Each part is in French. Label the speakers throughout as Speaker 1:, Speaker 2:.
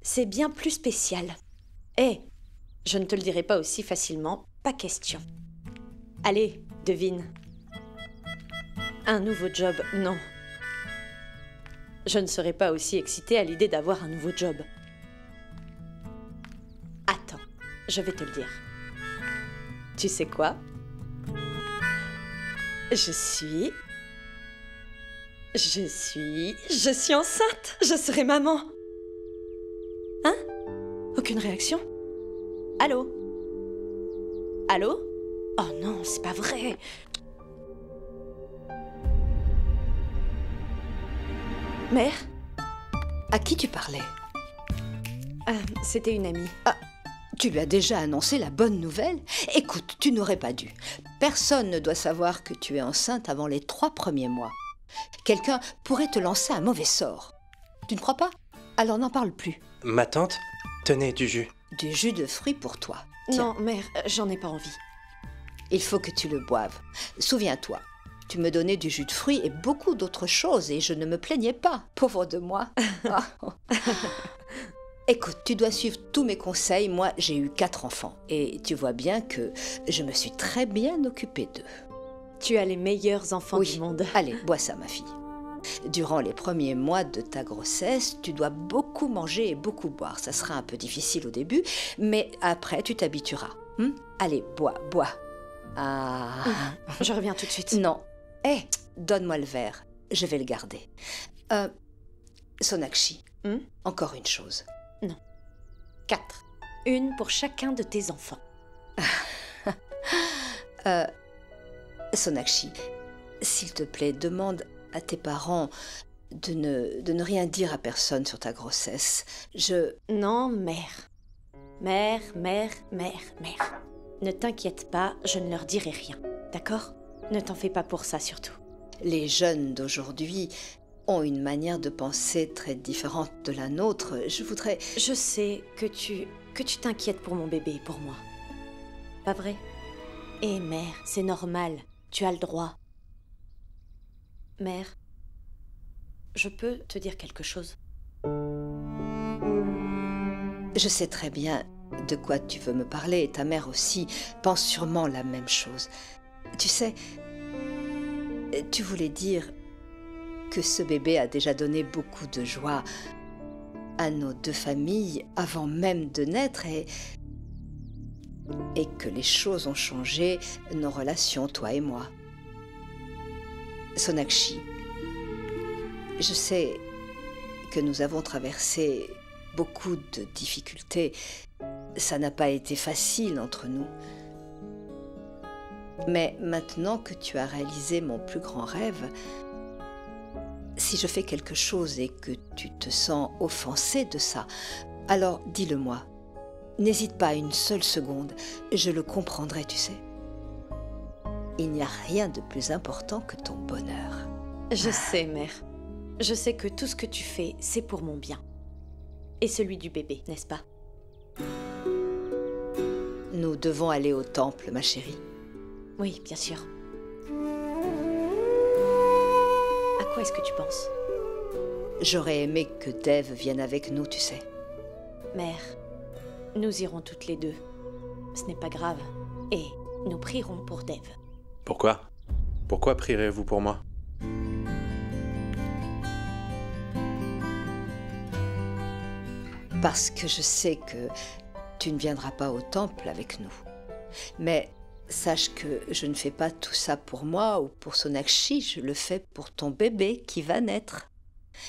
Speaker 1: c'est bien plus spécial. Eh, je ne te le dirai pas aussi facilement, pas question. Allez, devine. Un nouveau job, non. Je ne serai pas aussi excitée à l'idée d'avoir un nouveau job. Attends, je vais te le dire. Tu sais quoi? Je suis enceinte. Je serai maman. Hein? Aucune réaction? Allô? Allô? Oh non, c'est pas vrai. Mère?
Speaker 2: À qui tu parlais?
Speaker 1: C'était une amie.
Speaker 2: Ah, tu lui as déjà annoncé la bonne nouvelle? Écoute, tu n'aurais pas dû. Personne ne doit savoir que tu es enceinte avant les 3 premiers mois. Quelqu'un pourrait te lancer un mauvais sort. Tu ne crois pas? Alors n'en parle plus.
Speaker 3: Ma tante, tenez du jus.
Speaker 2: Du jus de fruits pour toi. Tiens.
Speaker 1: Non, mère, j'en ai pas envie.
Speaker 2: Il faut que tu le boives. Souviens-toi, tu me donnais du jus de fruits et beaucoup d'autres choses et je ne me plaignais pas, pauvre de moi. Écoute, tu dois suivre tous mes conseils. Moi, j'ai eu 4 enfants et tu vois bien que je me suis très bien occupée d'eux.
Speaker 1: Tu as les meilleurs enfants du monde.
Speaker 2: Allez, bois ça, ma fille. Durant les premiers mois de ta grossesse, tu dois beaucoup manger et beaucoup boire. Ça sera un peu difficile au début, mais après, tu t'habitueras. Allez, bois. Ah.
Speaker 1: Je reviens tout de suite.
Speaker 2: Non. Donne-moi le verre. Je vais le garder. Sonakshi, encore une chose.
Speaker 1: Non. 4. Une pour chacun de tes enfants.
Speaker 2: Sonakshi, s'il te plaît, demande à tes parents de ne rien dire à personne sur ta grossesse.
Speaker 1: Non, mère. Mère. Ne t'inquiète pas, je ne leur dirai rien. D'accord? Ne t'en fais pas pour ça, surtout.
Speaker 2: Les jeunes d'aujourd'hui ont une manière de penser très différente de la nôtre.
Speaker 1: Je sais que tu t'inquiètes pour mon bébé et pour moi. Pas vrai? Eh, mère, c'est normal. Tu as le droit. Mère, je peux te dire quelque chose?
Speaker 2: Je sais très bien de quoi tu veux me parler et ta mère aussi pense sûrement la même chose. Tu sais, tu voulais dire que ce bébé a déjà donné beaucoup de joie à nos 2 familles avant même de naître et que les choses ont changé nos relations, toi et moi. Sonakshi, je sais que nous avons traversé beaucoup de difficultés. Ça n'a pas été facile entre nous. Mais maintenant que tu as réalisé mon plus grand rêve, si je fais quelque chose et que tu te sens offensé de ça, alors dis-le-moi. N'hésite pas une seule seconde, je le comprendrai, tu sais. Il n'y a rien de plus important que ton bonheur.
Speaker 1: Je sais, mère. Je sais que tout ce que tu fais, c'est pour mon bien. Et celui du bébé, n'est-ce pas?
Speaker 2: Nous devons aller au temple, ma chérie.
Speaker 1: Oui, bien sûr. À quoi est-ce que tu penses?
Speaker 2: J'aurais aimé que Dev vienne avec nous, tu sais.
Speaker 1: Mère, nous irons toutes les 2. Ce n'est pas grave. Et nous prierons pour Dev.
Speaker 3: Pourquoi? Pourquoi prierez-vous pour moi?
Speaker 2: Parce que je sais que tu ne viendras pas au temple avec nous. Mais sache que je ne fais pas tout ça pour moi ou pour Sonakshi, je le fais pour ton bébé qui va naître.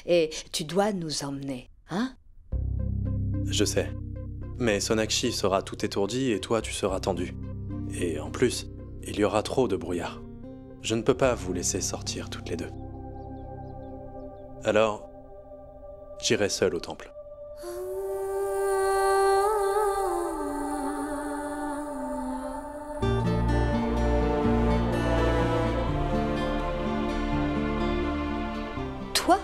Speaker 2: Et tu dois nous emmener, hein?
Speaker 3: Je sais. Mais Sonakshi sera tout étourdi et toi tu seras tendu. Et en plus, il y aura trop de brouillard. Je ne peux pas vous laisser sortir toutes les 2. Alors, j'irai seul au temple.
Speaker 2: Toi?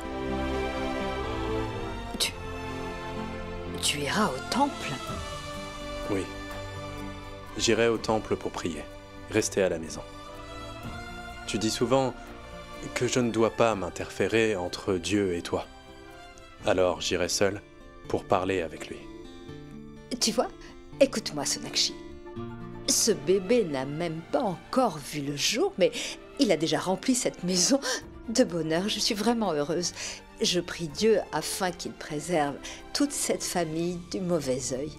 Speaker 2: Tu iras au temple?
Speaker 3: Oui. J'irai au temple pour prier. Rester à la maison. Tu dis souvent que je ne dois pas m'interférer entre Dieu et toi. Alors j'irai seul pour parler avec lui.
Speaker 2: Tu vois, écoute-moi, Sonakshi. Ce bébé n'a même pas encore vu le jour, mais il a déjà rempli cette maison de bonheur. Je suis vraiment heureuse. Je prie Dieu afin qu'il préserve toute cette famille du mauvais œil.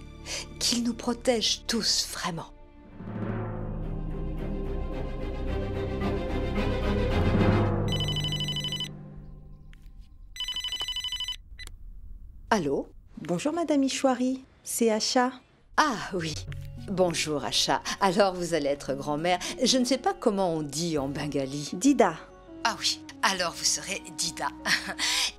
Speaker 2: Qu'il nous protège tous, vraiment. Allô?
Speaker 4: Bonjour Madame Ishwari, c'est Asha.
Speaker 2: Ah oui, bonjour Asha. Alors vous allez être grand-mère. Je ne sais pas comment on dit en bengali.
Speaker 4: Dida.
Speaker 2: Ah oui, alors vous serez Dida.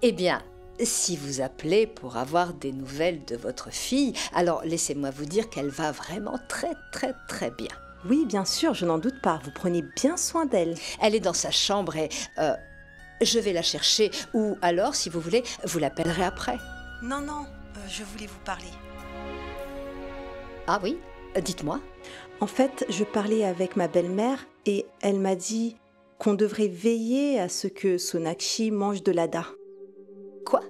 Speaker 2: Eh bien, si vous appelez pour avoir des nouvelles de votre fille, alors laissez-moi vous dire qu'elle va vraiment très bien.
Speaker 4: Oui, bien sûr, je n'en doute pas. Vous prenez bien soin d'elle.
Speaker 2: Elle est dans sa chambre et je vais la chercher. Ou alors, si vous voulez, vous l'appellerez après.
Speaker 5: Non, je voulais vous parler.
Speaker 2: Ah oui, dites-moi.
Speaker 4: En fait, je parlais avec ma belle-mère et elle m'a dit qu'on devrait veiller à ce que Sonakshi mange de l'ada.
Speaker 2: Quoi?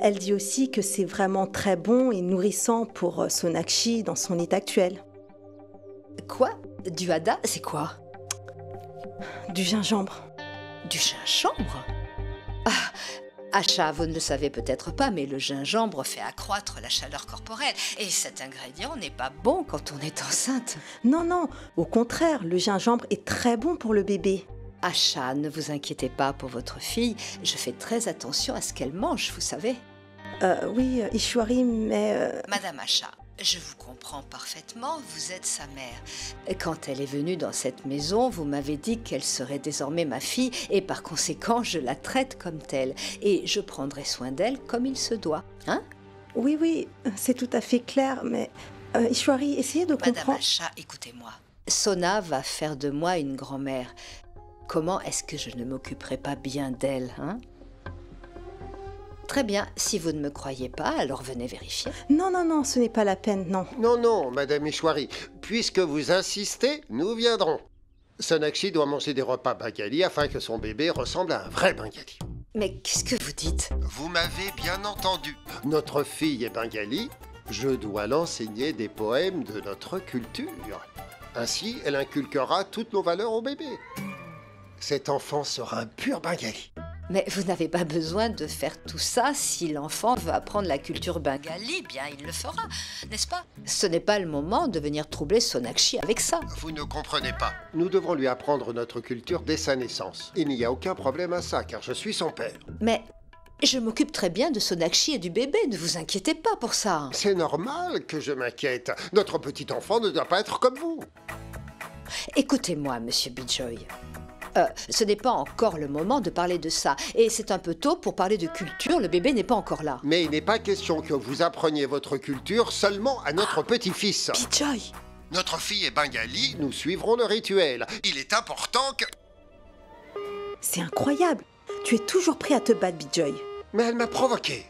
Speaker 4: Elle dit aussi que c'est vraiment très bon et nourrissant pour Sonakshi dans son état actuel.
Speaker 2: Quoi? Du hada, c'est quoi?
Speaker 4: Du gingembre.
Speaker 2: Du gingembre? Ah, Asha, vous ne le savez peut-être pas, mais le gingembre fait accroître la chaleur corporelle. Et cet ingrédient n'est pas bon quand on est enceinte.
Speaker 4: Non, au contraire, le gingembre est très bon pour le bébé.
Speaker 2: Asha, ne vous inquiétez pas pour votre fille. Je fais très attention à ce qu'elle mange, vous savez.
Speaker 4: Oui, Ishwari, mais...
Speaker 2: Madame Asha, je vous comprends parfaitement, vous êtes sa mère. Quand elle est venue dans cette maison, vous m'avez dit qu'elle serait désormais ma fille et par conséquent, je la traite comme telle. Et je prendrai soin d'elle comme il se doit. Hein?
Speaker 4: Oui, c'est tout à fait clair, mais... Ishwari, essayez de comprendre...
Speaker 2: Madame Asha, écoutez-moi. Sona va faire de moi une grand-mère. Comment est-ce que je ne m'occuperai pas bien d'elle, hein? Très bien, si vous ne me croyez pas, alors venez vérifier.
Speaker 4: Non, ce n'est pas la peine, non.
Speaker 6: Non, Madame Ishwari. Puisque vous insistez, nous viendrons. Sonakshi doit manger des repas bengali afin que son bébé ressemble à un vrai bengali.
Speaker 2: Mais qu'est-ce que vous dites?
Speaker 6: Vous m'avez bien entendu. Notre fille est bengali. Je dois l'enseigner des poèmes de notre culture. Ainsi, elle inculquera toutes nos valeurs au bébé. Cet enfant sera un pur bengali.
Speaker 2: Mais vous n'avez pas besoin de faire tout ça. Si l'enfant veut apprendre la culture bengali, bien il le fera, n'est-ce pas? Ce n'est pas le moment de venir troubler Sonakshi avec ça.
Speaker 6: Vous ne comprenez pas. Nous devrons lui apprendre notre culture dès sa naissance. Il n'y a aucun problème à ça, car je suis son père.
Speaker 2: Mais je m'occupe très bien de Sonakshi et du bébé, ne vous inquiétez pas pour ça.
Speaker 6: C'est normal que je m'inquiète. Notre petit enfant ne doit pas être comme vous.
Speaker 2: Écoutez-moi, Monsieur Bijoy. Ce n'est pas encore le moment de parler de ça. Et c'est un peu tôt pour parler de culture, le bébé n'est pas encore là.
Speaker 6: Mais il n'est pas question que vous appreniez votre culture seulement à notre petit-fils.
Speaker 4: Bijoy!
Speaker 6: Notre fille est bengali, nous suivrons le rituel. Il est important que...
Speaker 4: C'est incroyable. Tu es toujours prêt à te battre, Bijoy.
Speaker 6: Mais elle m'a provoqué.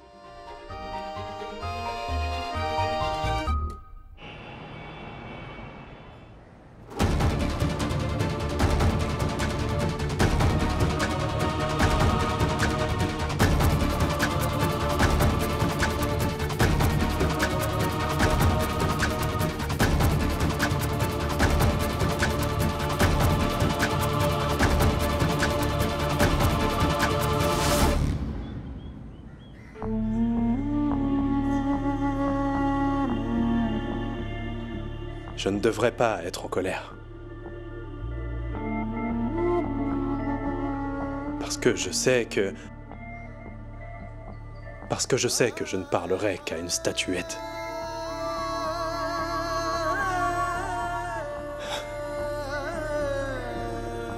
Speaker 3: Je ne devrais pas être en colère. Parce que je sais que je ne parlerai qu'à une statuette.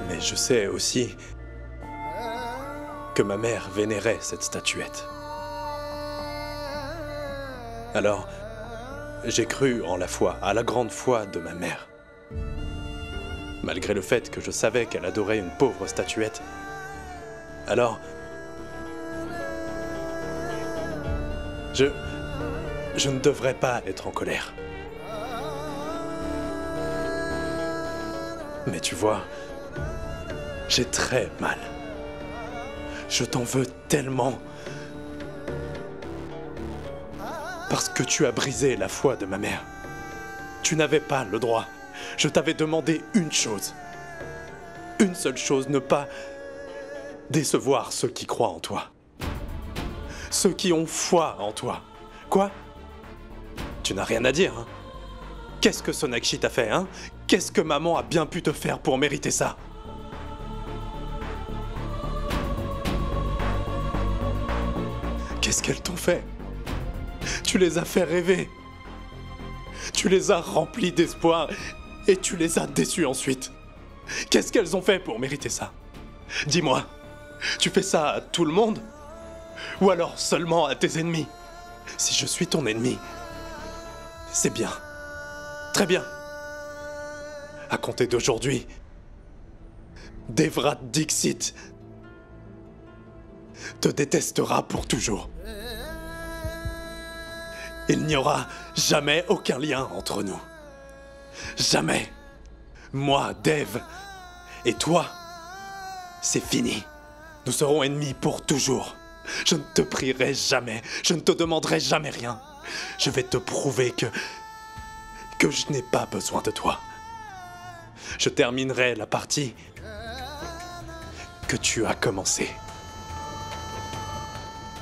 Speaker 3: Mais je sais aussi que ma mère vénérait cette statuette. Alors, j'ai cru en la foi, à la grande foi de ma mère. Malgré le fait que je savais qu'elle adorait une pauvre statuette. Alors, je ne devrais pas être en colère. Mais tu vois, j'ai très mal. Je t'en veux tellement. Parce que tu as brisé la foi de ma mère. Tu n'avais pas le droit. Je t'avais demandé une chose. Une seule chose, ne pas décevoir ceux qui croient en toi. Ceux qui ont foi en toi. Quoi? Tu n'as rien à dire, hein? Qu'est-ce que Sonakshi t'a fait, hein? Qu'est-ce que maman a bien pu te faire pour mériter ça? Qu'est-ce qu'elles t'ont fait? Tu les as fait rêver. Tu les as remplis d'espoir et tu les as déçus ensuite. Qu'est-ce qu'elles ont fait pour mériter ça? Dis-moi, tu fais ça à tout le monde? Ou alors seulement à tes ennemis? Si je suis ton ennemi, c'est bien. Très bien. À compter d'aujourd'hui, Devrat Dixit te détestera pour toujours. Il n'y aura jamais aucun lien entre nous. Jamais. Moi, Dev, et toi, c'est fini. Nous serons ennemis pour toujours. Je ne te prierai jamais. Je ne te demanderai jamais rien. Je vais te prouver que je n'ai pas besoin de toi. Je terminerai la partie que tu as commencée.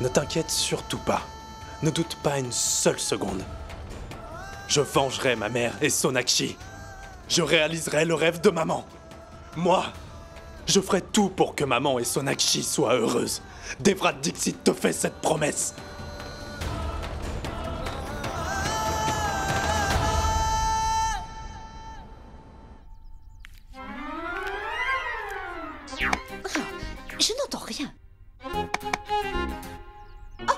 Speaker 3: Ne t'inquiète surtout pas. Ne doute pas une seule seconde. Je vengerai ma mère et Sonakshi. Je réaliserai le rêve de maman. Moi, je ferai tout pour que maman et Sonakshi soient heureuses. Devrat Dixit te fait cette promesse.
Speaker 2: Je n'entends rien. Oh,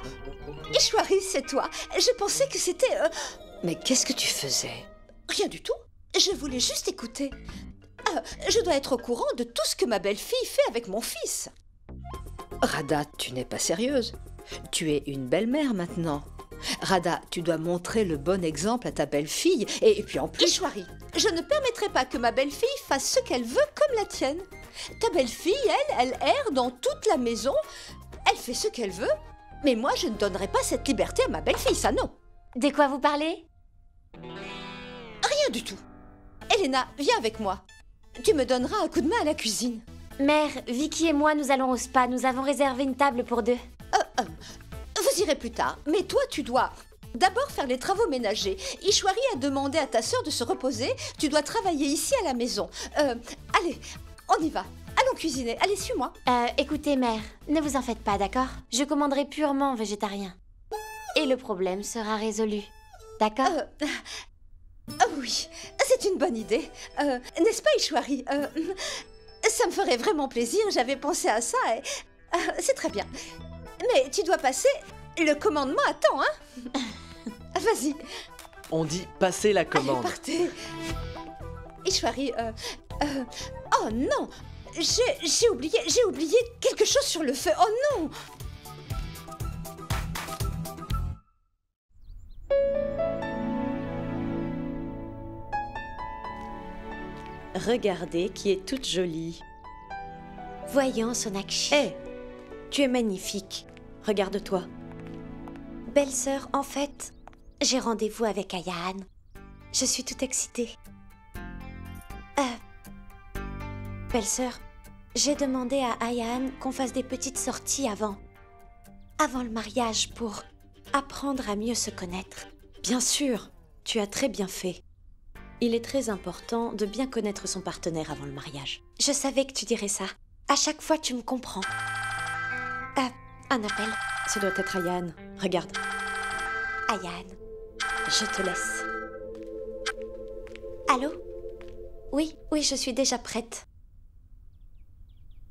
Speaker 2: Ishwari, c'est toi. Je pensais que c'était... Mais qu'est-ce que tu faisais? Rien du tout. Je voulais juste écouter. Je dois être au courant de tout ce que ma belle-fille fait avec mon fils. Radha, tu n'es pas sérieuse. Tu es une belle-mère maintenant. Radha, tu dois montrer le bon exemple à ta belle-fille. Et puis en plus... Ishwari, je ne permettrai pas que ma belle-fille fasse ce qu'elle veut comme la tienne. Ta belle-fille, elle erre dans toute la maison. Elle fait ce qu'elle veut. Mais moi, je ne donnerai pas cette liberté à ma belle-fille, ça non.
Speaker 7: De quoi vous parlez?
Speaker 2: Rien du tout. Elena, viens avec moi. Tu me donneras un coup de main à la cuisine.
Speaker 7: Mère, Vicky et moi, nous allons au spa. Nous avons réservé une table pour deux.
Speaker 2: Vous irez plus tard. Mais toi, tu dois d'abord faire les travaux ménagers. Ishwari a demandé à ta sœur de se reposer. Tu dois travailler ici à la maison. Allez, on y va. Allons cuisiner. Allez, suis-moi.
Speaker 7: Écoutez, mère, ne vous en faites pas, d'accord? Je commanderai purement végétarien. Et le problème sera résolu. D'accord?
Speaker 2: Oui, c'est une bonne idée. N'est-ce pas, Ishwari? Ça me ferait vraiment plaisir. J'avais pensé à ça et... c'est très bien. Mais tu dois passer le commandement à temps, hein? Vas-y.
Speaker 8: On dit passer la commande.
Speaker 2: Allez, partez. Ishwari, oh non! J'ai oublié quelque chose sur le feu. Oh non!
Speaker 1: Regardez qui est toute jolie.
Speaker 7: Voyons, Sonakshi.
Speaker 1: Hé, tu es magnifique. Regarde-toi.
Speaker 7: Belle-sœur, en fait, j'ai rendez-vous avec Ayan. Je suis toute excitée. Belle-sœur, j'ai demandé à Ayan qu'on fasse des petites sorties avant le mariage pour apprendre à mieux se connaître.
Speaker 1: Bien sûr, tu as très bien fait. Il est très important de bien connaître son partenaire avant le mariage.
Speaker 7: Je savais que tu dirais ça. À chaque fois, tu me comprends. Un appel.
Speaker 1: Ce doit être Ayan. Regarde.
Speaker 7: Ayan.
Speaker 1: Je te laisse.
Speaker 7: Allô? Oui, je suis déjà prête.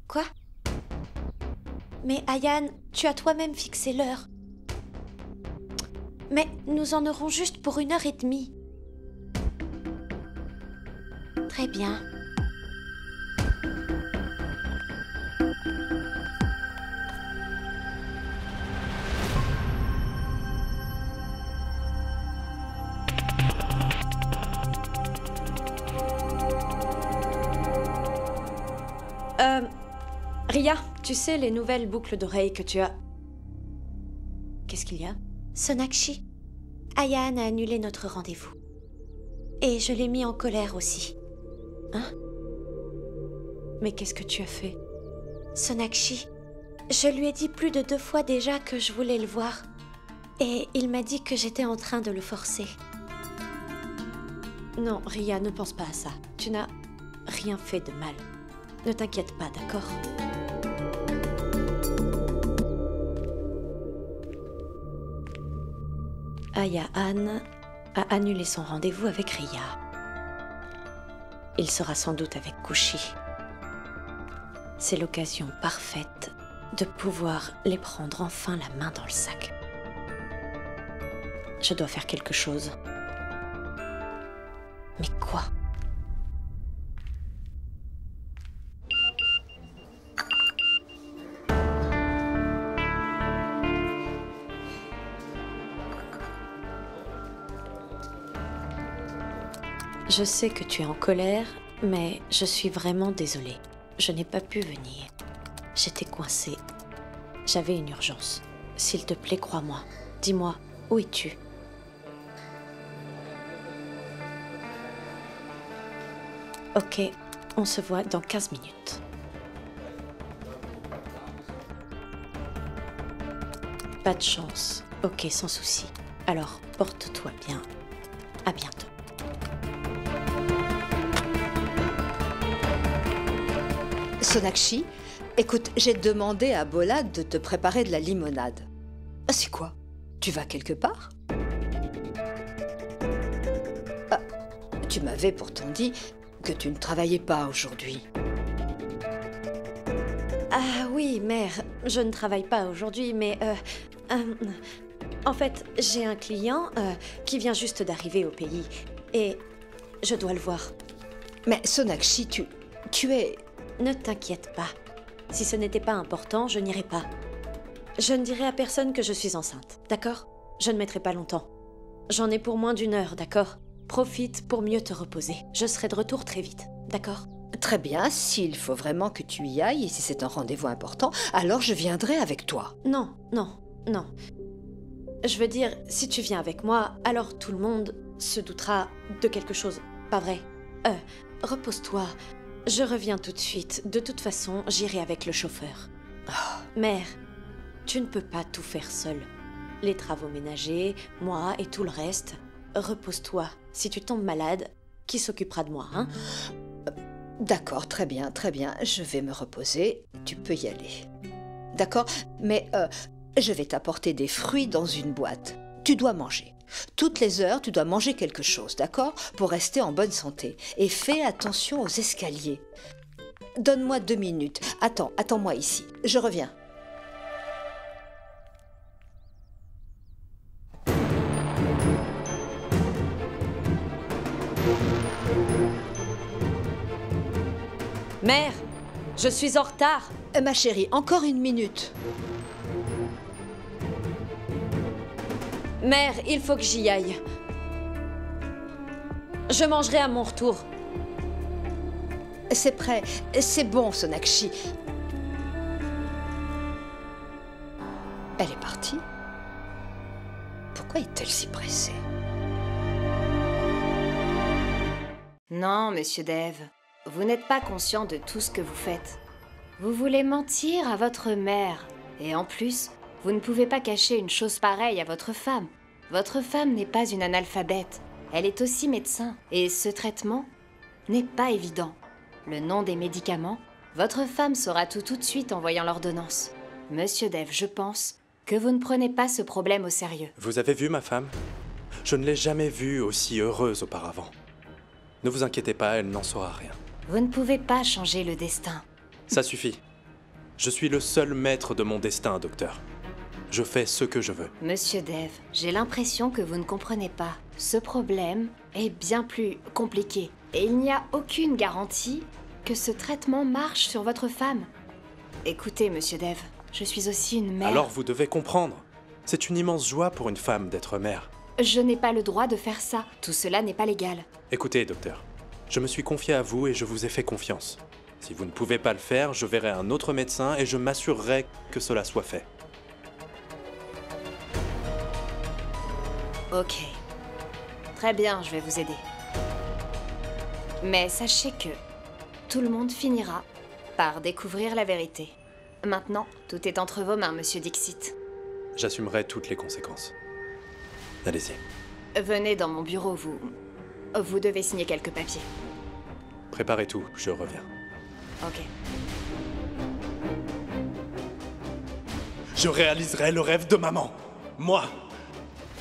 Speaker 7: Quoi? Mais Ayan, tu as toi-même fixé l'heure. Mais nous en aurons juste pour 1h30. Très bien.
Speaker 1: Ria, tu sais les nouvelles boucles d'oreilles que tu as... Qu'est-ce qu'il y a?
Speaker 7: Sonakshi, Ayaan a annulé notre rendez-vous. Et je l'ai mis en colère aussi.
Speaker 1: Hein? Mais qu'est-ce que tu as fait?
Speaker 7: Sonakshi, je lui ai dit plus de 2 fois déjà que je voulais le voir. Et il m'a dit que j'étais en train de le forcer.
Speaker 1: Non, Ria, ne pense pas à ça. Tu n'as rien fait de mal. Ne t'inquiète pas, d'accord? Ayaan a annulé son rendez-vous avec Ria. Il sera sans doute avec Kushi. C'est l'occasion parfaite de pouvoir les prendre enfin la main dans le sac. Je dois faire quelque chose. Mais quoi? Je sais que tu es en colère, mais je suis vraiment désolée. Je n'ai pas pu venir. J'étais coincée. J'avais une urgence. S'il te plaît, crois-moi. Dis-moi, où es-tu? Ok, on se voit dans 15 minutes. Pas de chance. Ok, sans souci. Alors, porte-toi bien. À bientôt.
Speaker 2: Sonakshi, écoute, j'ai demandé à Bolad de te préparer de la limonade. Ah, c'est quoi? Tu vas quelque part? Ah, tu m'avais pourtant dit que tu ne travaillais pas aujourd'hui.
Speaker 1: Ah oui, mère, je ne travaille pas aujourd'hui, mais en fait, j'ai un client qui vient juste d'arriver au pays et je dois le voir.
Speaker 2: Mais Sonakshi, tu es...
Speaker 1: Ne t'inquiète pas. Si ce n'était pas important, je n'irai pas. Je ne dirai à personne que je suis enceinte, d'accord? Je ne mettrai pas longtemps. J'en ai pour moins d'1 heure, d'accord? Profite pour mieux te reposer. Je serai de retour très vite, d'accord?
Speaker 2: Très bien, s'il faut vraiment que tu y ailles et si c'est un rendez-vous important, alors je viendrai avec toi.
Speaker 1: Non, non, non. Je veux dire, si tu viens avec moi, alors tout le monde se doutera de quelque chose, pas vrai? Repose-toi. Je reviens tout de suite. De toute façon, j'irai avec le chauffeur. Oh, mère, tu ne peux pas tout faire seule. Les travaux ménagers, moi et tout le reste. Repose-toi. Si tu tombes malade, qui s'occupera de moi, hein?
Speaker 2: D'accord, très bien, très bien. Je vais me reposer. Tu peux y aller. D'accord? Mais je vais t'apporter des fruits dans une boîte. Tu dois manger. Toutes les heures, tu dois manger quelque chose, d'accord? Pour rester en bonne santé. Et fais attention aux escaliers. Donne-moi 2 minutes. Attends-moi ici. Je reviens.
Speaker 1: Mère, je suis en retard.
Speaker 2: Ma chérie, encore 1 minute.
Speaker 1: Mère, il faut que j'y aille. Je mangerai à mon retour.
Speaker 2: C'est prêt. C'est bon, Sonakshi. Elle est partie? Pourquoi est-elle si pressée?
Speaker 9: Non, monsieur Dev. Vous n'êtes pas conscient de tout ce que vous faites. Vous voulez mentir à votre mère. Et en plus, vous ne pouvez pas cacher une chose pareille à votre femme. Votre femme n'est pas une analphabète. Elle est aussi médecin. Et ce traitement n'est pas évident. Le nom des médicaments, votre femme saura tout de suite en voyant l'ordonnance. Monsieur Dev, je pense que vous ne prenez pas ce problème au sérieux.
Speaker 3: Vous avez vu ma femme? Je ne l'ai jamais vue aussi heureuse auparavant. Ne vous inquiétez pas, elle n'en saura rien.
Speaker 9: Vous ne pouvez pas changer le destin.
Speaker 3: Ça suffit. Je suis le seul maître de mon destin, docteur. Je fais ce que je veux.
Speaker 9: Monsieur Dev, j'ai l'impression que vous ne comprenez pas. Ce problème est bien plus compliqué. Et il n'y a aucune garantie que ce traitement marche sur votre femme. Écoutez, monsieur Dev, je suis aussi une mère.
Speaker 3: Alors vous devez comprendre. C'est une immense joie pour une femme d'être mère.
Speaker 9: Je n'ai pas le droit de faire ça. Tout cela n'est pas légal.
Speaker 3: Écoutez, docteur. Je me suis confié à vous et je vous ai fait confiance. Si vous ne pouvez pas le faire, je verrai un autre médecin et je m'assurerai que cela soit fait.
Speaker 9: Ok. Très bien, je vais vous aider. Mais sachez que tout le monde finira par découvrir la vérité. Maintenant, tout est entre vos mains, monsieur Dixit.
Speaker 3: J'assumerai toutes les conséquences. Allez-y.
Speaker 9: Venez dans mon bureau, vous devez signer quelques papiers.
Speaker 3: Préparez tout, je reviens.
Speaker 9: Ok.
Speaker 3: Je réaliserai le rêve de maman. Moi,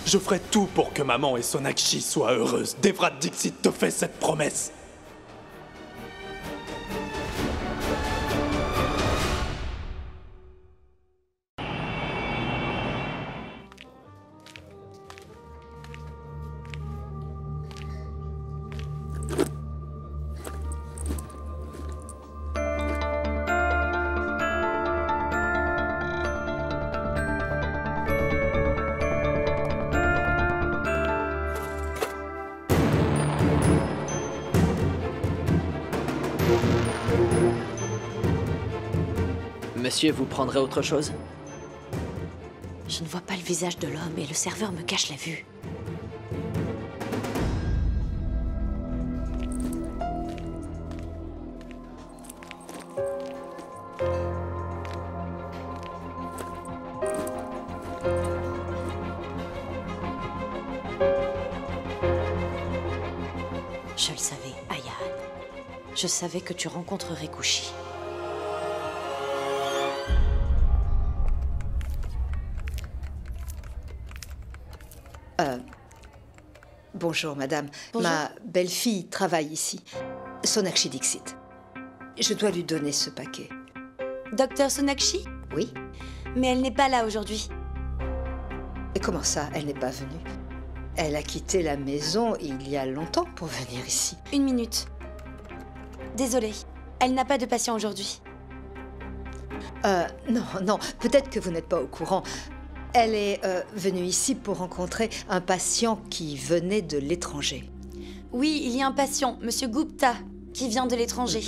Speaker 3: je ferai tout pour que maman et Sonakshi soient heureuses. Devrat Dixit te fait cette promesse.
Speaker 8: Monsieur, vous prendrez autre chose?
Speaker 1: Je ne vois pas le visage de l'homme et le serveur me cache la vue. Je le savais, Ayaan. Je savais que tu rencontrerais Kushi.
Speaker 2: Bonjour, madame.
Speaker 1: Bonjour.
Speaker 2: Ma belle-fille travaille ici. Sonakshi Dixit. Je dois lui donner ce paquet.
Speaker 1: Docteur Sonakshi?
Speaker 2: Oui?
Speaker 1: Mais elle n'est pas là aujourd'hui.
Speaker 2: Et comment ça, elle n'est pas venue? Elle a quitté la maison il y a longtemps pour venir ici.
Speaker 1: 1 minute. Désolée, elle n'a pas de patient aujourd'hui.
Speaker 2: Non, peut-être que vous n'êtes pas au courant. Elle est venue ici pour rencontrer un patient qui venait de l'étranger.
Speaker 1: Oui, il y a un patient, Monsieur Gupta, qui vient de l'étranger.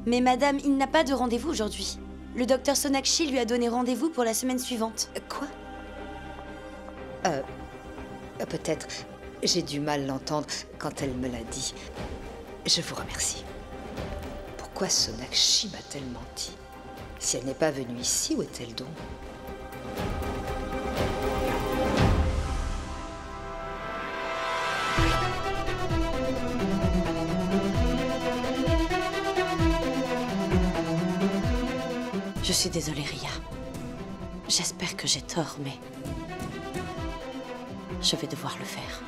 Speaker 1: Mais madame, il n'a pas de rendez-vous aujourd'hui. Le docteur Sonakshi lui a donné rendez-vous pour la semaine suivante.
Speaker 2: Quoi? Peut-être. J'ai du mal l'entendre quand elle me l'a dit. Je vous remercie. Pourquoi Sonakshi m'a-t-elle menti? Si elle n'est pas venue ici, où est-elle donc?
Speaker 1: Je suis désolée, Ria. J'espère que j'ai tort, mais je vais devoir le faire.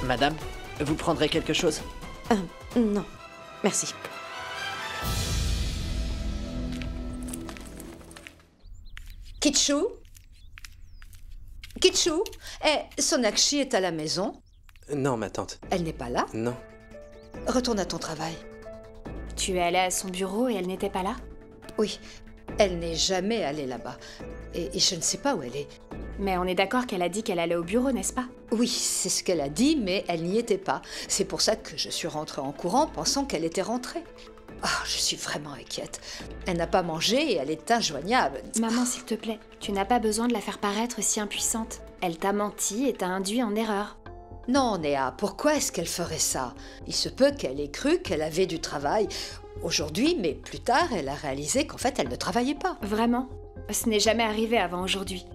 Speaker 8: Madame, vous prendrez quelque chose?
Speaker 1: Non, merci.
Speaker 2: Kitchu? Kitchu? Sonakshi est à la maison?
Speaker 3: Non, ma tante.
Speaker 2: Elle n'est pas là?
Speaker 3: Non.
Speaker 2: Retourne à ton travail.
Speaker 9: Tu es allée à son bureau et elle n'était pas là?
Speaker 2: Oui, elle n'est jamais allée là-bas. Et je ne sais pas où elle est.
Speaker 9: Mais on est d'accord qu'elle a dit qu'elle allait au bureau, n'est-ce pas?
Speaker 2: Oui, c'est ce qu'elle a dit, mais elle n'y était pas. C'est pour ça que je suis rentrée en courant, pensant qu'elle était rentrée. Ah, je suis vraiment inquiète. Elle n'a pas mangé et elle est injoignable.
Speaker 9: Maman, s'il te plaît, tu n'as pas besoin de la faire paraître si impuissante. Elle t'a menti et t'a induit en erreur.
Speaker 2: Non, Néa, pourquoi est-ce qu'elle ferait ça? Il se peut qu'elle ait cru qu'elle avait du travail aujourd'hui, mais plus tard, elle a réalisé qu'en fait, elle ne travaillait pas.
Speaker 9: Vraiment? Ce n'est jamais arrivé avant aujourd'hui.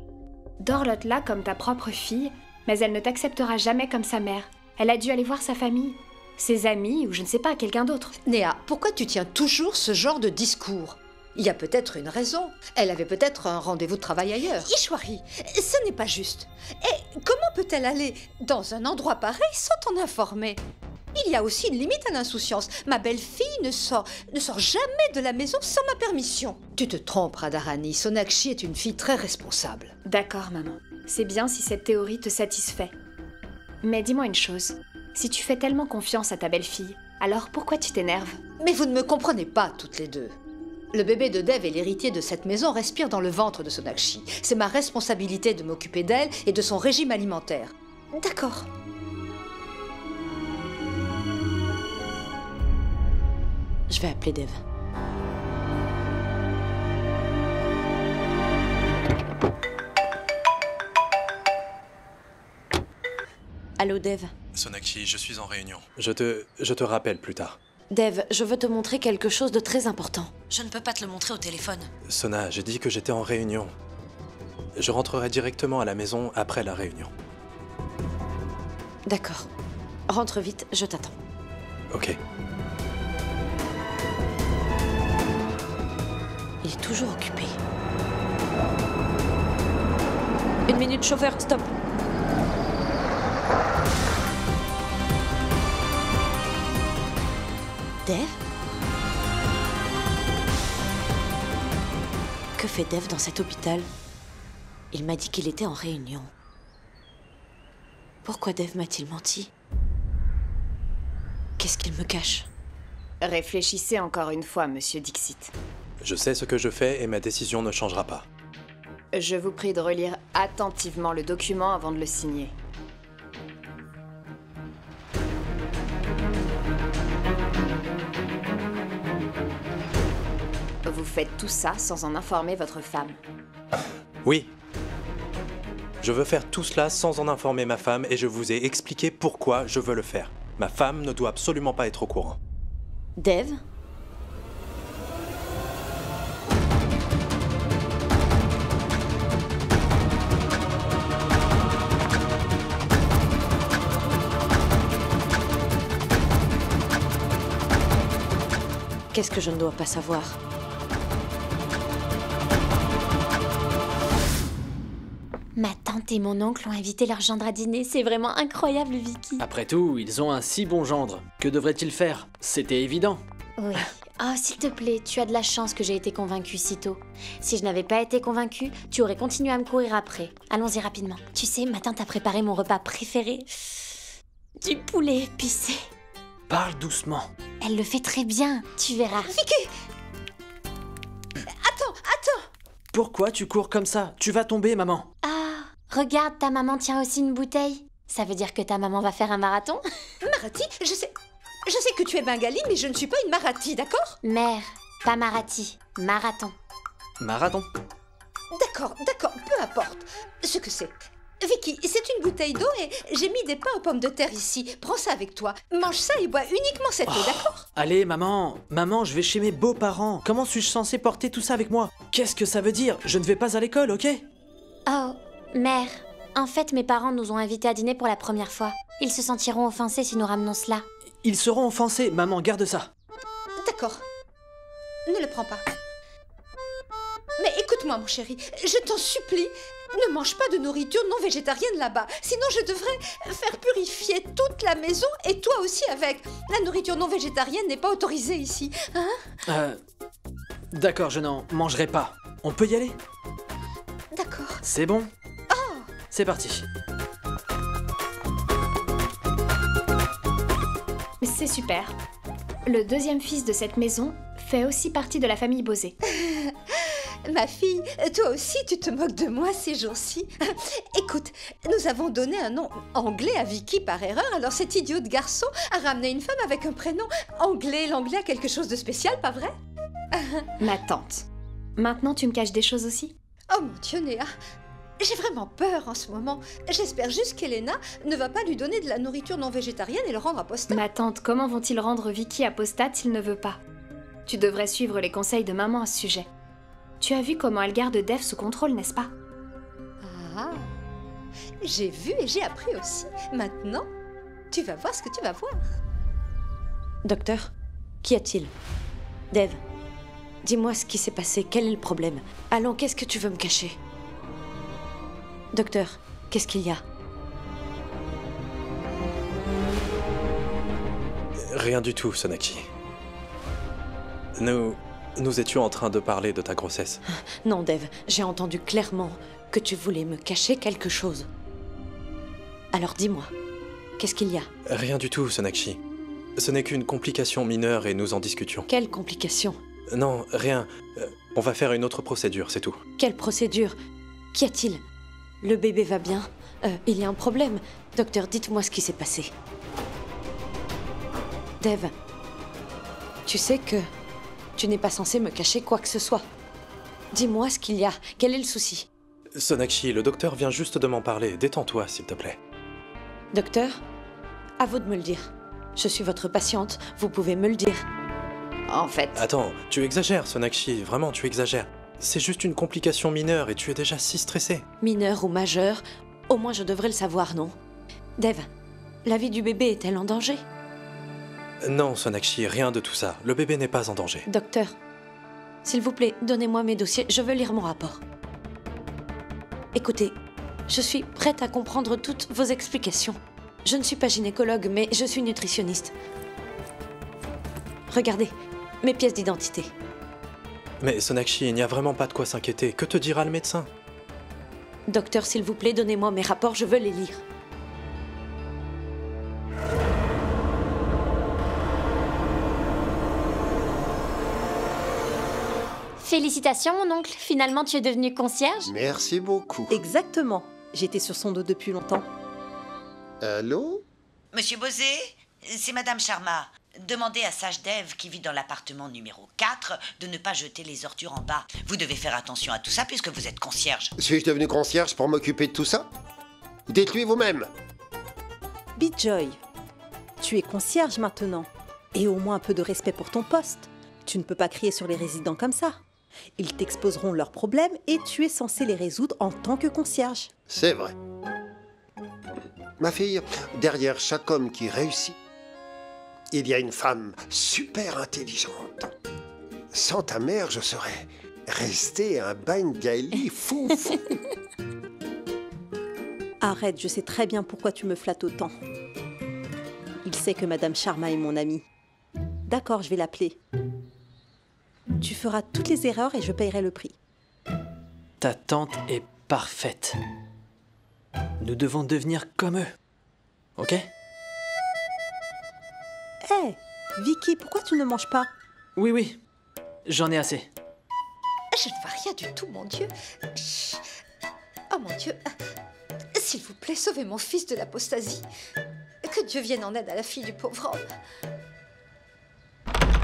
Speaker 9: Dorlote-la comme ta propre fille, mais elle ne t'acceptera jamais comme sa mère. Elle a dû aller voir sa famille, ses amis ou je ne sais pas, quelqu'un d'autre.
Speaker 2: Néa, pourquoi tu tiens toujours ce genre de discours? Il y a peut-être une raison. Elle avait peut-être un rendez-vous de travail ailleurs.
Speaker 10: Ishwari, ce n'est pas juste. Et comment peut-elle aller dans un endroit pareil sans t'en informer? Il y a aussi une limite à l'insouciance. Ma belle-fille ne sort jamais de la maison sans ma permission.
Speaker 2: Tu te trompes, Radharani. Sonakshi est une fille très responsable.
Speaker 9: D'accord, maman. C'est bien si cette théorie te satisfait. Mais dis-moi une chose. Si tu fais tellement confiance à ta belle-fille, alors pourquoi tu t'énerves?
Speaker 2: Mais vous ne me comprenez pas, toutes les deux. Le bébé de Dev et l'héritier de cette maison respirent dans le ventre de Sonakshi. C'est ma responsabilité de m'occuper d'elle et de son régime alimentaire.
Speaker 10: D'accord.
Speaker 1: Je vais appeler Dev. Allô, Dev.
Speaker 3: Sonakshi, je suis en réunion. Je te rappelle plus tard.
Speaker 1: Dev, je veux te montrer quelque chose de très important. Je ne peux pas te le montrer au téléphone.
Speaker 3: Sona, j'ai dit que j'étais en réunion. Je rentrerai directement à la maison après la réunion.
Speaker 1: D'accord. Rentre vite, je t'attends.
Speaker 3: Ok.
Speaker 1: Il est toujours occupé. 1 minute, chauffeur, stop. Dev? Que fait Dev dans cet hôpital? Il m'a dit qu'il était en réunion. Pourquoi Dev m'a-t-il menti? Qu'est-ce qu'il me cache?
Speaker 9: Réfléchissez encore une fois, monsieur Dixit.
Speaker 3: Je sais ce que je fais et ma décision ne changera pas.
Speaker 9: Je vous prie de relire attentivement le document avant de le signer. Vous faites tout ça sans en informer votre femme.
Speaker 3: Oui. Je veux faire tout cela sans en informer ma femme et je vous ai expliqué pourquoi je veux le faire. Ma femme ne doit absolument pas être au courant.
Speaker 1: Dev? Qu'est-ce que je ne dois pas savoir?
Speaker 7: Ma tante et mon oncle ont invité leur gendre à dîner. C'est vraiment incroyable, Vicky.
Speaker 8: Après tout, ils ont un si bon gendre. Que devraient-ils faire? C'était évident.
Speaker 7: Oui. Oh, s'il te plaît, tu as de la chance que j'ai été convaincue si tôt. Si je n'avais pas été convaincue, tu aurais continué à me courir après. Allons-y rapidement. Tu sais, ma tante a préparé mon repas préféré. Du poulet épicé.
Speaker 8: Parle doucement.
Speaker 7: Elle le fait très bien, tu verras.
Speaker 10: Vicky! Attends!
Speaker 8: Pourquoi tu cours comme ça? Tu vas tomber, maman.
Speaker 7: Ah, regarde, ta maman tient aussi une bouteille. Ça veut dire que ta maman va faire un marathon?
Speaker 10: Marathi? Je sais que tu es bengali, mais je ne suis pas une Marathi, d'accord?
Speaker 7: Mère, pas Marathi, marathon.
Speaker 8: Marathon.
Speaker 10: D'accord, peu importe ce que c'est. Vicky, c'est une bouteille d'eau et j'ai mis des pains aux pommes de terre ici. Prends ça avec toi. Mange ça et bois uniquement cette eau, d'accord?
Speaker 8: Allez, maman. Maman, je vais chez mes beaux-parents. Comment suis-je censé porter tout ça avec moi? Qu'est-ce que ça veut dire? Je ne vais pas à l'école, ok?
Speaker 7: Oh, mère, en fait, mes parents nous ont invités à dîner pour la première fois. Ils se sentiront offensés si nous ramenons cela.
Speaker 8: Ils seront offensés. Maman, garde ça.
Speaker 10: D'accord. Ne le prends pas. Mais écoute-moi, mon chéri, je t'en supplie, ne mange pas de nourriture non végétarienne là-bas. Sinon, je devrais faire purifier toute la maison et toi aussi avec. La nourriture non végétarienne n'est pas autorisée ici, hein?
Speaker 8: D'accord, je n'en mangerai pas. On peut y aller?
Speaker 10: D'accord.
Speaker 8: C'est bon?
Speaker 10: Oh!
Speaker 8: C'est parti.
Speaker 9: C'est super. Le deuxième fils de cette maison fait aussi partie de la famille Bosé.
Speaker 10: Ma fille, toi aussi tu te moques de moi ces jours-ci. Écoute, nous avons donné un nom anglais à Vicky par erreur, alors cet idiot de garçon a ramené une femme avec un prénom anglais. L'anglais a quelque chose de spécial, pas vrai?
Speaker 9: Ma tante. Maintenant tu me caches des choses aussi?
Speaker 10: Oh mon Dieu, Néa, j'ai vraiment peur en ce moment. J'espère juste qu'Elena ne va pas lui donner de la nourriture non végétarienne et le rendre apostat.
Speaker 9: Ma tante, comment vont-ils rendre Vicky apostate s'il ne veut pas? Tu devrais suivre les conseils de maman à ce sujet. Tu as vu comment elle garde Dev sous contrôle, n'est-ce pas?
Speaker 10: Ah, j'ai vu et j'ai appris aussi. Maintenant, tu vas voir ce que tu vas voir.
Speaker 1: Docteur, qu'y a-t-il? Dev, Dis-moi ce qui s'est passé, quel est le problème? Allons, qu'est-ce que tu veux me cacher? Docteur, qu'est-ce qu'il y a?
Speaker 3: Rien du tout, Sonaki. Nous étions en train de parler de ta grossesse.
Speaker 1: Non, Dev, j'ai entendu clairement que tu voulais me cacher quelque chose. Alors dis-moi, qu'est-ce qu'il y a?
Speaker 3: Rien du tout, Sonakshi. Ce n'est qu'une complication mineure et nous en discutions.
Speaker 1: Quelle complication?
Speaker 3: Non, rien. On va faire une autre procédure, c'est tout.
Speaker 1: Quelle procédure? Qu'y a-t-il? Le bébé va bien? Il y a un problème. Docteur, dites-moi ce qui s'est passé. Dev, tu sais que tu n'es pas censé me cacher quoi que ce soit. Dis-moi ce qu'il y a. Quel est le souci?
Speaker 3: Sonakshi, le docteur vient juste de m'en parler. Détends-toi, s'il te plaît.
Speaker 1: Docteur, à vous de me le dire. Je suis votre patiente, vous pouvez me le dire.
Speaker 9: En fait...
Speaker 3: Attends, tu exagères, Sonakshi. Vraiment, tu exagères. C'est juste une complication mineure et tu es déjà si stressée.
Speaker 1: Mineure ou majeure, au moins je devrais le savoir, non? Dev, la vie du bébé est-elle en danger?
Speaker 3: Non, Sonakshi, rien de tout ça. Le bébé n'est pas en danger.
Speaker 1: Docteur, s'il vous plaît, donnez-moi mes dossiers, je veux lire mon rapport. Écoutez, je suis prête à comprendre toutes vos explications. Je ne suis pas gynécologue, mais je suis nutritionniste. Regardez, mes pièces d'identité.
Speaker 3: Mais Sonakshi, il n'y a vraiment pas de quoi s'inquiéter. Que te dira le médecin?
Speaker 1: Docteur, s'il vous plaît, donnez-moi mes rapports, je veux les lire.
Speaker 7: Félicitations, mon oncle. Finalement, tu es devenu concierge?
Speaker 6: Merci beaucoup.
Speaker 4: Exactement. J'étais sur son dos depuis longtemps.
Speaker 6: Allô?
Speaker 11: Monsieur Bosé, c'est Madame Sharma. Demandez à Sage Dev, qui vit dans l'appartement numéro 4, de ne pas jeter les ordures en bas. Vous devez faire attention à tout ça puisque vous êtes concierge.
Speaker 6: Suis-je devenu concierge pour m'occuper de tout ça? Dites-lui vous-même.
Speaker 4: Bijoy, tu es concierge maintenant. Et au moins un peu de respect pour ton poste. Tu ne peux pas crier sur les résidents comme ça. Ils t'exposeront leurs problèmes et tu es censé les résoudre en tant que concierge.
Speaker 6: C'est vrai. Ma fille, derrière chaque homme qui réussit, il y a une femme super intelligente. Sans ta mère, je serais resté un bengali fou.
Speaker 4: Arrête, je sais très bien pourquoi tu me flattes autant. Il sait que Madame Sharma est mon amie. D'accord, je vais l'appeler. Tu feras toutes les erreurs et je paierai le prix.
Speaker 8: Ta tante est parfaite. Nous devons devenir comme eux. Ok?
Speaker 4: Hé, Vicky, pourquoi tu ne manges pas?
Speaker 8: Oui, oui. J'en ai assez.
Speaker 10: Je ne vois rien du tout, mon Dieu. Chut. Oh mon Dieu. S'il vous plaît, sauvez mon fils de l'apostasie. Que Dieu vienne en aide à la fille du pauvre homme.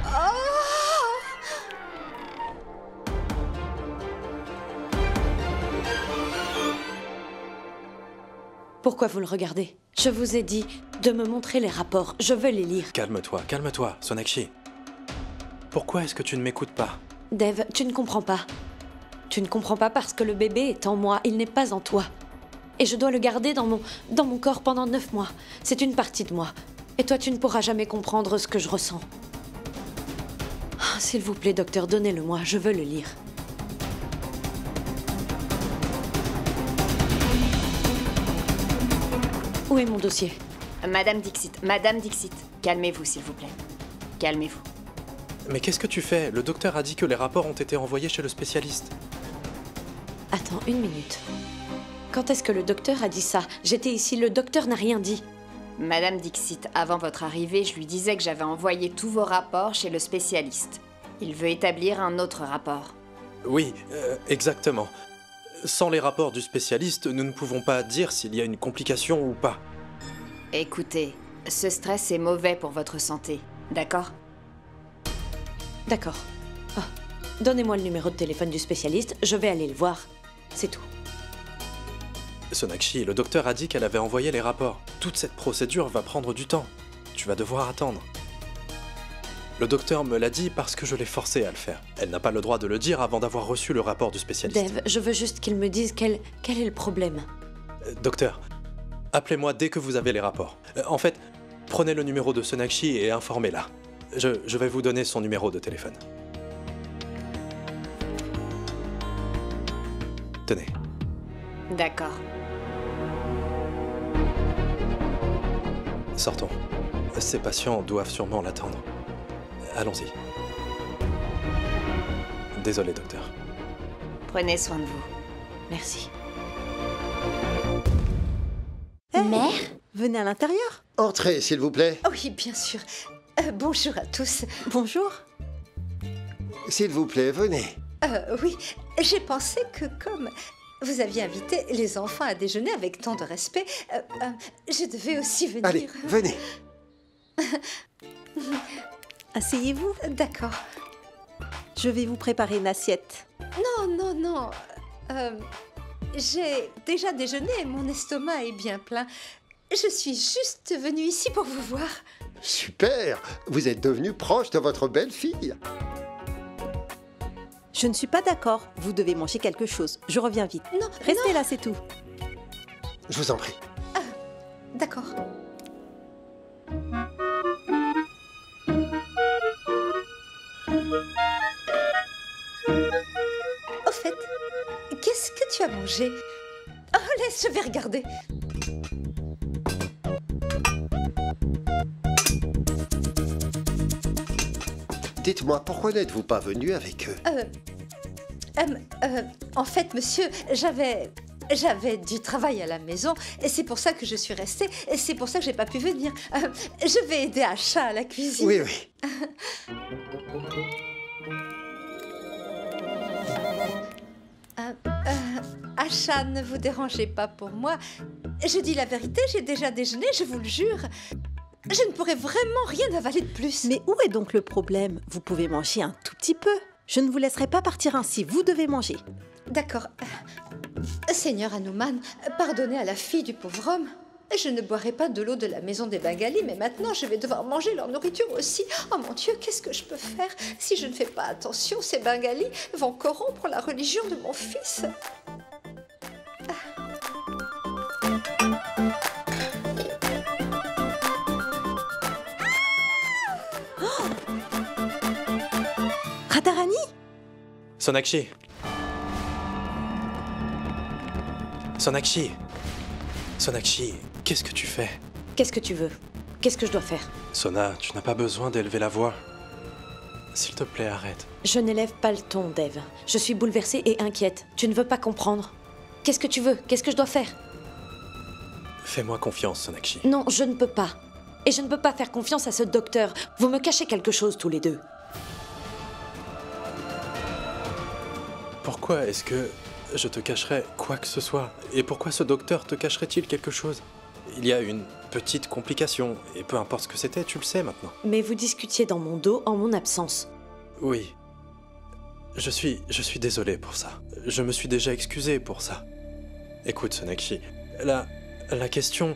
Speaker 10: Oh!
Speaker 1: Pourquoi vous le regardez? Je vous ai dit de me montrer les rapports, je veux les lire.
Speaker 3: Calme-toi, Sonakshi. Pourquoi est-ce que tu ne m'écoutes pas?
Speaker 1: Dev, tu ne comprends pas. Tu ne comprends pas parce que le bébé est en moi, il n'est pas en toi. Et je dois le garder dans mon corps pendant 9 mois. C'est une partie de moi. Et toi, tu ne pourras jamais comprendre ce que je ressens. Oh, s'il vous plaît, docteur, donnez-le-moi, je veux le lire. Où est mon dossier?
Speaker 9: Madame Dixit, calmez-vous s'il vous plaît. Calmez-vous.
Speaker 3: Mais qu'est-ce que tu fais? Le docteur a dit que les rapports ont été envoyés chez le spécialiste.
Speaker 1: Attends, une minute. Quand est-ce que le docteur a dit ça? J'étais ici, le docteur n'a rien dit.
Speaker 9: Madame Dixit, avant votre arrivée, je lui disais que j'avais envoyé tous vos rapports chez le spécialiste. Il veut établir un autre rapport.
Speaker 3: Oui, exactement. Sans les rapports du spécialiste, nous ne pouvons pas dire s'il y a une complication ou pas.
Speaker 9: Écoutez, ce stress est mauvais pour votre santé, d'accord?
Speaker 1: D'accord. Oh, donnez-moi le numéro de téléphone du spécialiste, je vais aller le voir. C'est tout.
Speaker 3: Sonakshi, le docteur a dit qu'elle avait envoyé les rapports. Toute cette procédure va prendre du temps. Tu vas devoir attendre. Le docteur me l'a dit parce que je l'ai forcée à le faire. Elle n'a pas le droit de le dire avant d'avoir reçu le rapport du spécialiste.
Speaker 1: Dev, je veux juste qu'il me dise quel est le problème.
Speaker 3: Docteur, appelez-moi dès que vous avez les rapports. En fait, prenez le numéro de Sonakshi et informez-la. Je vais vous donner son numéro de téléphone. Tenez.
Speaker 9: D'accord.
Speaker 3: Sortons. Ces patients doivent sûrement l'attendre. Allons-y. Désolé, docteur.
Speaker 9: Prenez soin de vous. Merci.
Speaker 7: Mère?
Speaker 4: Venez à l'intérieur.
Speaker 6: Entrez, s'il vous plaît.
Speaker 10: Oui, bien sûr. Bonjour à tous.
Speaker 4: Bonjour.
Speaker 6: S'il vous plaît, venez.
Speaker 10: Oui, j'ai pensé que comme vous aviez invité les enfants à déjeuner avec tant de respect, je devais aussi venir.
Speaker 6: Allez, venez.
Speaker 4: Asseyez-vous.
Speaker 10: D'accord.
Speaker 4: Je vais vous préparer une assiette.
Speaker 10: Non. J'ai déjà déjeuné et mon estomac est bien plein. Je suis juste venue ici pour vous voir.
Speaker 6: Super. Vous êtes devenu proche de votre belle-fille.
Speaker 4: Je ne suis pas d'accord. Vous devez manger quelque chose. Je reviens vite.
Speaker 10: Non,
Speaker 4: Restez là, c'est tout.
Speaker 6: Je vous en prie.
Speaker 10: D'accord. Au fait, qu'est-ce que tu as mangé? Oh, laisse, je vais regarder.
Speaker 6: Dites-moi, pourquoi n'êtes-vous pas venu avec eux?
Speaker 10: En fait, monsieur, j'avais du travail à la maison et c'est pour ça que je suis restée et c'est pour ça que j'ai pas pu venir. Je vais aider Acha à la cuisine.
Speaker 6: Oui, oui.
Speaker 10: Acha, ne vous dérangez pas pour moi. Je dis la vérité, j'ai déjà déjeuné, je vous le jure. Je ne pourrais vraiment rien avaler de plus.
Speaker 4: Mais où est donc le problème? Vous pouvez manger un tout petit peu. Je ne vous laisserai pas partir ainsi. Vous devez manger.
Speaker 10: D'accord. Seigneur Hanuman, pardonnez à la fille du pauvre homme. Je ne boirai pas de l'eau de la maison des Bengalis, mais maintenant je vais devoir manger leur nourriture aussi. Oh mon Dieu, qu'est-ce que je peux faire? Si je ne fais pas attention, ces Bengalis vont corrompre la religion de mon fils.
Speaker 4: Radharani?
Speaker 3: Sonakshi. Sonakshi. Sonakshi, qu'est-ce que tu fais?
Speaker 1: Qu'est-ce que tu veux? Qu'est-ce que je dois faire?
Speaker 3: Sona, tu n'as pas besoin d'élever la voix. S'il te plaît, arrête.
Speaker 1: Je n'élève pas le ton, Dev. Je suis bouleversée et inquiète. Tu ne veux pas comprendre. Qu'est-ce que tu veux? Qu'est-ce que je dois faire?
Speaker 3: Fais-moi confiance, Sonakshi.
Speaker 1: Non, je ne peux pas. Et je ne peux pas faire confiance à ce docteur. Vous me cachez quelque chose tous les deux.
Speaker 3: Pourquoi est-ce que je te cacherais quoi que ce soit? Et pourquoi ce docteur te cacherait-il quelque chose? Il y a une petite complication, et peu importe ce que c'était, tu le sais maintenant.
Speaker 1: Mais vous discutiez dans mon dos en mon absence.
Speaker 3: Oui. Je suis désolé pour ça. Je me suis déjà excusé pour ça. Écoute, Sonakshi, la question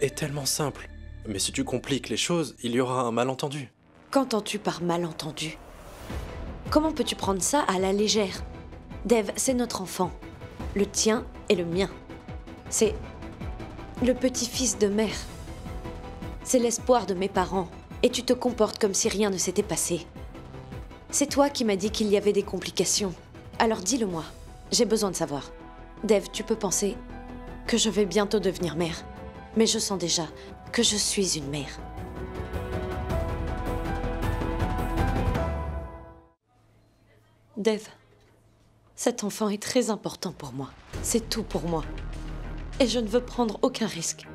Speaker 3: est tellement simple. Mais si tu compliques les choses, il y aura un malentendu.
Speaker 1: Qu'entends-tu par malentendu? Comment peux-tu prendre ça à la légère? Dev, c'est notre enfant. Le tien et le mien. C'est le petit-fils de mère. C'est l'espoir de mes parents. Et tu te comportes comme si rien ne s'était passé. C'est toi qui m'as dit qu'il y avait des complications. Alors dis-le-moi. J'ai besoin de savoir. Dev, tu peux penser que je vais bientôt devenir mère. Mais je sens déjà que je suis une mère. Dev, cet enfant est très important pour moi. C'est tout pour moi. Et je ne veux prendre aucun risque.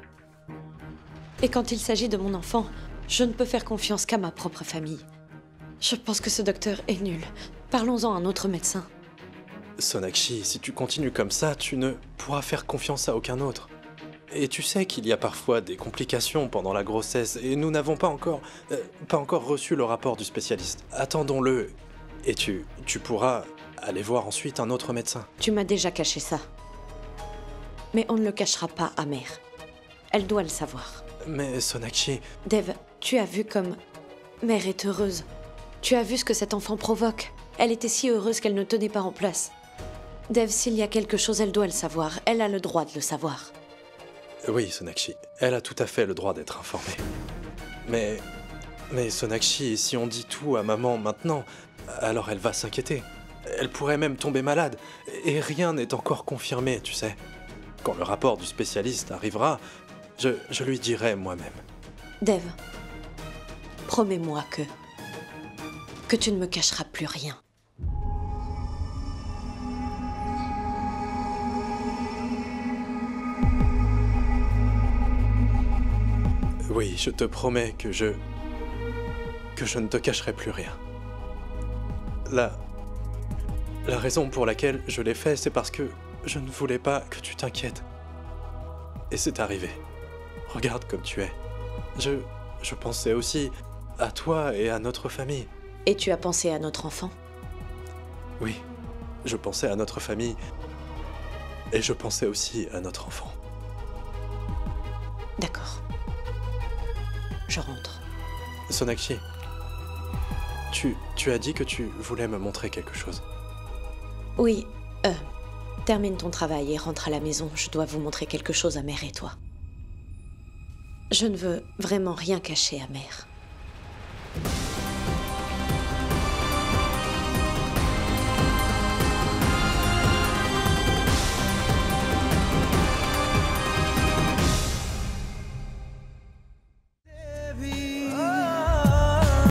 Speaker 1: Et quand il s'agit de mon enfant, je ne peux faire confiance qu'à ma propre famille. Je pense que ce docteur est nul. Parlons-en à un autre médecin.
Speaker 3: Sonakshi, si tu continues comme ça, tu ne pourras faire confiance à aucun autre. Et tu sais qu'il y a parfois des complications pendant la grossesse, et nous n'avons pas encore reçu le rapport du spécialiste. Attendons-le, et tu pourras aller voir ensuite un autre médecin.
Speaker 1: Tu m'as déjà caché ça. Mais on ne le cachera pas à mère. Elle doit le savoir.
Speaker 3: Mais Sonakshi...
Speaker 1: Dev, tu as vu comme mère est heureuse. Tu as vu ce que cet enfant provoque. Elle était si heureuse qu'elle ne tenait pas en place. Dev, s'il y a quelque chose, elle doit le savoir. Elle a le droit de le savoir.
Speaker 3: Oui, Sonakshi, elle a tout à fait le droit d'être informée. Mais Sonakshi, si on dit tout à maman maintenant, alors elle va s'inquiéter. Elle pourrait même tomber malade. Et rien n'est encore confirmé, tu sais. Quand le rapport du spécialiste arrivera, je lui dirai moi-même.
Speaker 1: Dev, promets-moi que tu ne me cacheras plus rien.
Speaker 3: Oui, je te promets que je ne te cacherai plus rien. La raison pour laquelle je l'ai fait, c'est parce que je ne voulais pas que tu t'inquiètes. Et c'est arrivé. Regarde comme tu es. Je pensais aussi à toi et à notre famille.
Speaker 1: Et tu as pensé à notre enfant?
Speaker 3: Oui, je pensais à notre famille. Et je pensais aussi à notre enfant.
Speaker 1: D'accord. Je rentre.
Speaker 3: Sonakshi, tu as dit que tu voulais me montrer quelque chose.
Speaker 1: Oui, termine ton travail et rentre à la maison. Je dois vous montrer quelque chose à Mère et toi. Je ne veux vraiment rien cacher à Mère.